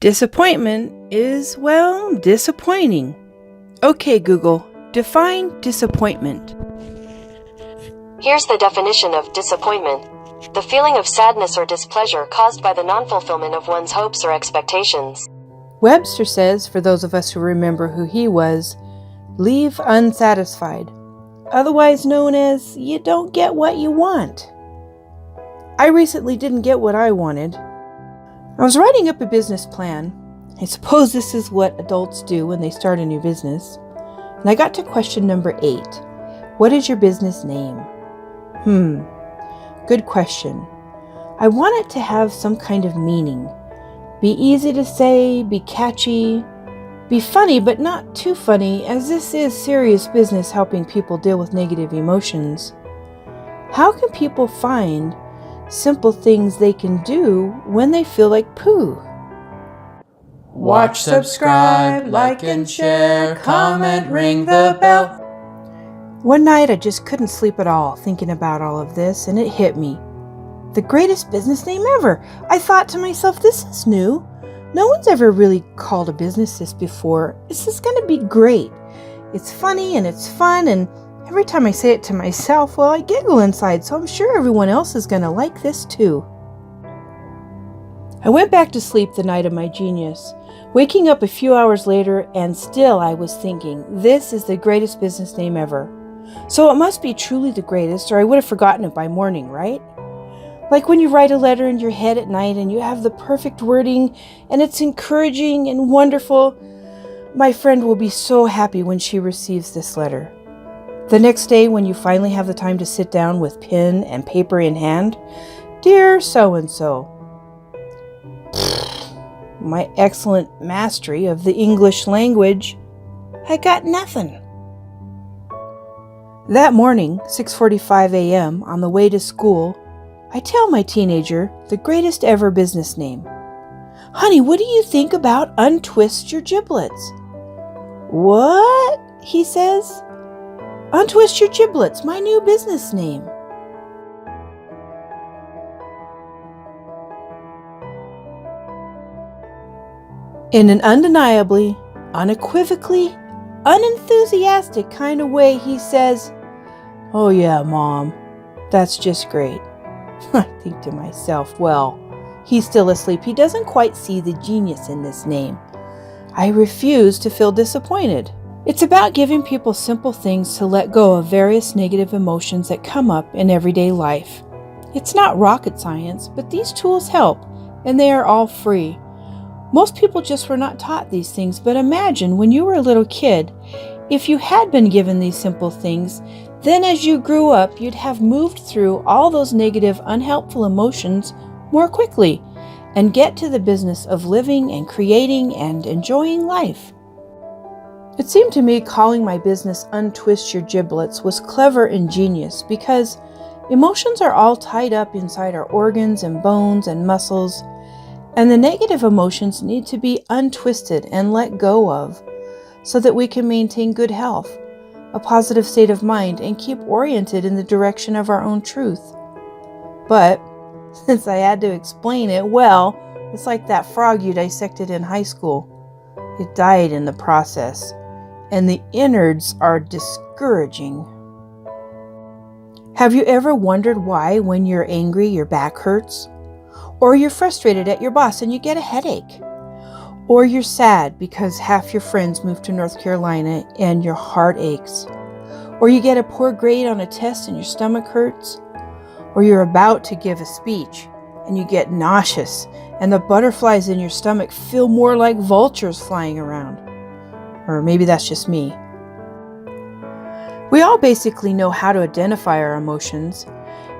Disappointment is, well, disappointing. Okay, Google, define disappointment. Here's the definition of disappointment. The feeling of sadness or displeasure caused by the non-fulfillment of one's hopes or expectations. Webster says, for those of us who remember who he was, leave unsatisfied, otherwise known as you don't get what you want. I recently didn't get what I wanted. I was writing up a business plan. I suppose this is what adults do when they start a new business. And I got to question number 8. What is your business name? Good question. I want it to have some kind of meaning. Be easy to say, be catchy, be funny but not too funny, as this is serious business helping people deal with negative emotions. How can people find simple things they can do when they feel like poo? Watch, subscribe, like and share, comment, ring the bell. One night I just couldn't sleep at all thinking about all of this, and it hit me. The greatest business name ever. I thought to myself, this is new. No one's ever really called a business this before. This is going to be great. It's funny and it's fun, and every time I say it to myself, well, I giggle inside, so I'm sure everyone else is going to like this too. I went back to sleep the night of my genius, waking up a few hours later, and still I was thinking, this is the greatest business name ever. So it must be truly the greatest, or I would have forgotten it by morning, right? Like when you write a letter in your head at night and you have the perfect wording and it's encouraging and wonderful. My friend will be so happy when she receives this letter. The next day, when you finally have the time to sit down with pen and paper in hand, dear so-and-so, my excellent mastery of the English language, I got nothing. That morning, 6:45 a.m., on the way to school, I tell my teenager the greatest ever business name. Honey, what do you think about untwist your giblets? What? He says. Untwist your giblets, my new business name. In an undeniably, unequivocally, unenthusiastic kind of way, he says, "Oh yeah, Mom, that's just great." I think to myself, well, he's still asleep. He doesn't quite see the genius in this name. I refuse to feel disappointed. It's about giving people simple things to let go of various negative emotions that come up in everyday life. It's not rocket science, but these tools help, and they are all free. Most people just were not taught these things, but imagine when you were a little kid, if you had been given these simple things, then as you grew up, you'd have moved through all those negative, unhelpful emotions more quickly and get to the business of living and creating and enjoying life. It seemed to me calling my business Untwist Your Giblets was clever and genius because emotions are all tied up inside our organs and bones and muscles, and the negative emotions need to be untwisted and let go of so that we can maintain good health, a positive state of mind, and keep oriented in the direction of our own truth. But since I had to explain it, well, it's like that frog you dissected in high school. It died in the process, and the innards are discouraging. Have you ever wondered why when you're angry your back hurts? Or you're frustrated at your boss and you get a headache? Or you're sad because half your friends moved to North Carolina and your heart aches? Or you get a poor grade on a test and your stomach hurts? Or you're about to give a speech and you get nauseous and the butterflies in your stomach feel more like vultures flying around? Or maybe that's just me. We all basically know how to identify our emotions.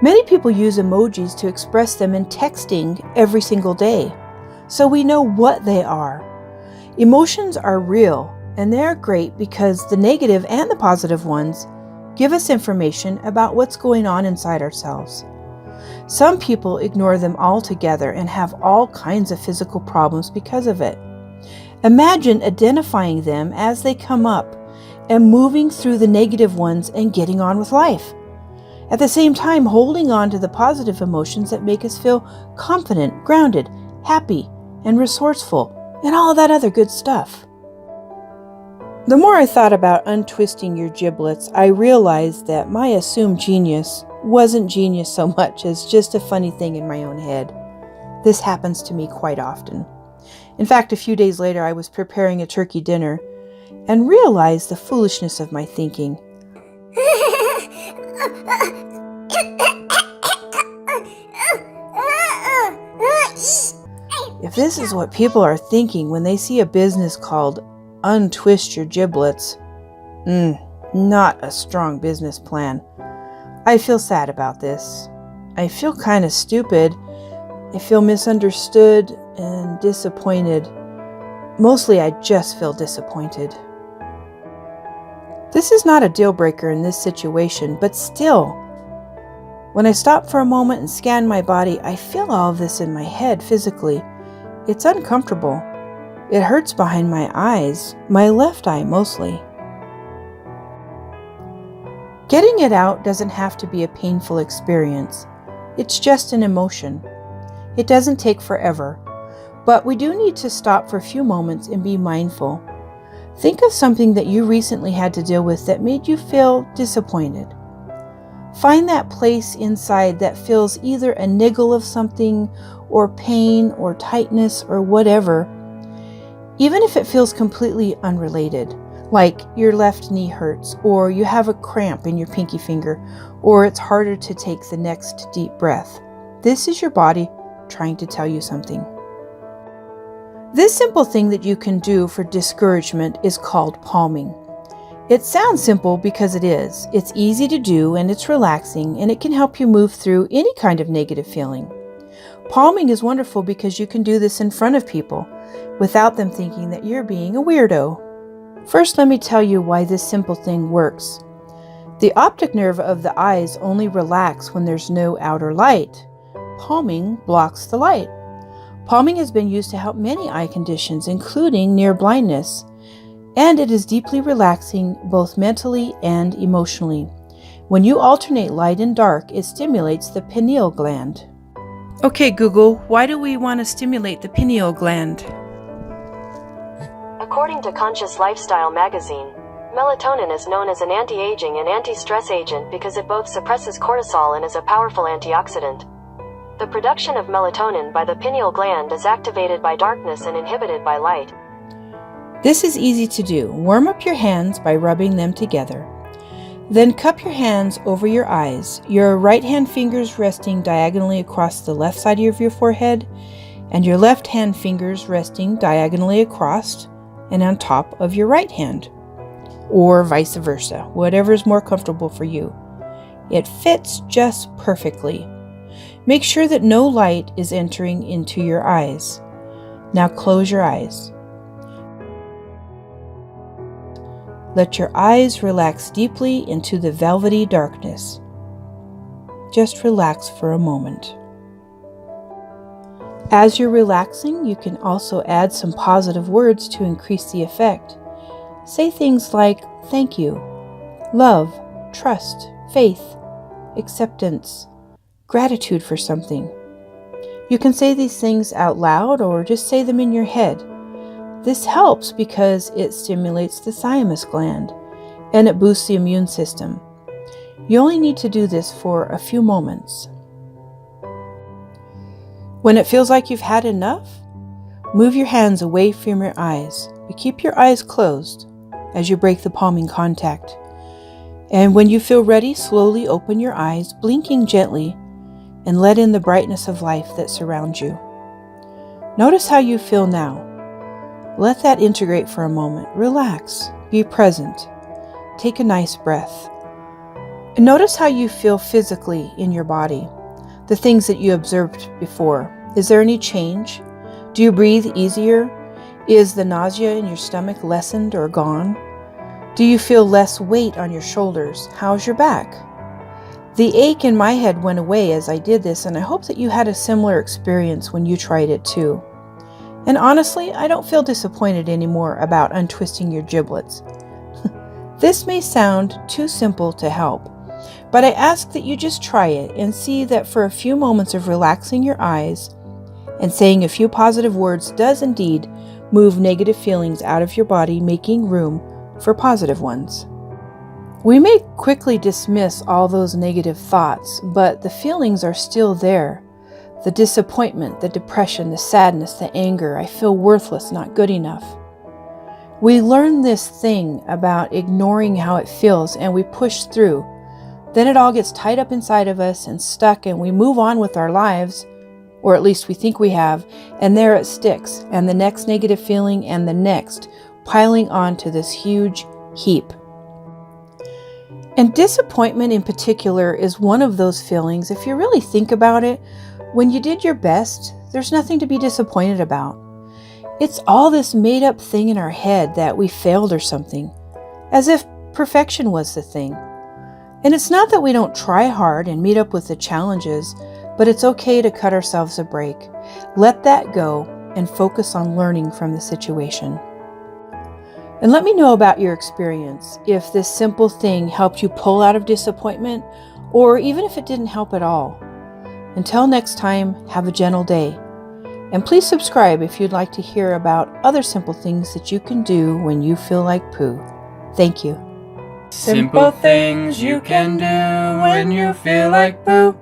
Many people use emojis to express them in texting every single day, so we know what they are. Emotions are real, and they're great because the negative and the positive ones give us information about what's going on inside ourselves. Some people ignore them altogether and have all kinds of physical problems because of it. Imagine identifying them as they come up and moving through the negative ones and getting on with life. At the same time, holding on to the positive emotions that make us feel confident, grounded, happy, and resourceful, and all of that other good stuff. The more I thought about untwisting your giblets, I realized that my assumed genius wasn't genius so much as just a funny thing in my own head. This happens to me quite often. In fact, a few days later, I was preparing a turkey dinner and realized the foolishness of my thinking. If this is what people are thinking when they see a business called Untwist Your Giblets, not a strong business plan. I feel sad about this. I feel kind of stupid. I feel misunderstood and disappointed. Mostly, I just feel disappointed. This is not a deal breaker in this situation, but still, when I stop for a moment and scan my body, I feel all of this in my head physically. It's uncomfortable. It hurts behind my eyes, my left eye mostly. Getting it out doesn't have to be a painful experience. It's just an emotion. It doesn't take forever, but we do need to stop for a few moments and be mindful. Think of something that you recently had to deal with that made you feel disappointed. Find that place inside that feels either a niggle of something, or pain, or tightness, or whatever, even if it feels completely unrelated, like your left knee hurts, or you have a cramp in your pinky finger, or it's harder to take the next deep breath. This is your body trying to tell you something. This simple thing that you can do for discouragement is called palming. It sounds simple because it is. It's easy to do and it's relaxing, and it can help you move through any kind of negative feeling. Palming is wonderful because you can do this in front of people without them thinking that you're being a weirdo. First, let me tell you why this simple thing works. The optic nerve of the eyes only relax when there's no outer light. Palming blocks the light. Palming has been used to help many eye conditions, including near blindness, and it is deeply relaxing both mentally and emotionally. When you alternate light and dark, it stimulates the pineal gland. Okay, Google, why do we want to stimulate the pineal gland? According to Conscious Lifestyle magazine, melatonin is known as an anti-aging and anti-stress agent because it both suppresses cortisol and is a powerful antioxidant. The production of melatonin by the pineal gland is activated by darkness and inhibited by light. This is easy to do. Warm up your hands by rubbing them together. Then cup your hands over your eyes, your right hand fingers resting diagonally across the left side of your forehead, and your left hand fingers resting diagonally across and on top of your right hand, or vice versa, whatever is more comfortable for you. It fits just perfectly. Make sure that no light is entering into your eyes. Now close your eyes. Let your eyes relax deeply into the velvety darkness. Just relax for a moment. As you're relaxing, you can also add some positive words to increase the effect. Say things like thank you, love, trust, faith, acceptance, gratitude for something. You can say these things out loud or just say them in your head. This helps because it stimulates the thymus gland and it boosts the immune system. You only need to do this for a few moments. When it feels like you've had enough, move your hands away from your eyes, but keep your eyes closed as you break the palming contact. And when you feel ready, slowly open your eyes, blinking gently, and let in the brightness of life that surrounds you. Notice how you feel now. Let that integrate for a moment. Relax. Be present. Take a nice breath. And notice how you feel physically in your body. The things that you observed before. Is there any change? Do you breathe easier? Is the nausea in your stomach lessened or gone? Do you feel less weight on your shoulders? How's your back? The ache in my head went away as I did this, and I hope that you had a similar experience when you tried it too. And honestly, I don't feel disappointed anymore about untwisting your giblets. This may sound too simple to help, but I ask that you just try it and see that for a few moments of relaxing your eyes and saying a few positive words does indeed move negative feelings out of your body, making room for positive ones. We may quickly dismiss all those negative thoughts, but the feelings are still there. The disappointment, the depression, the sadness, the anger, I feel worthless, not good enough. We learn this thing about ignoring how it feels and we push through. Then it all gets tied up inside of us and stuck, and we move on with our lives, or at least we think we have, and there it sticks, and the next negative feeling and the next, piling onto this huge heap. And disappointment in particular is one of those feelings. If you really think about it, when you did your best, there's nothing to be disappointed about. It's all this made-up thing in our head that we failed or something, as if perfection was the thing. And it's not that we don't try hard and meet up with the challenges, but it's okay to cut ourselves a break. Let that go and focus on learning from the situation. And let me know about your experience, if this simple thing helped you pull out of disappointment, or even if it didn't help at all. Until next time, have a gentle day. And please subscribe if you'd like to hear about other simple things that you can do when you feel like poo. Thank you. Simple things you can do when you feel like poo.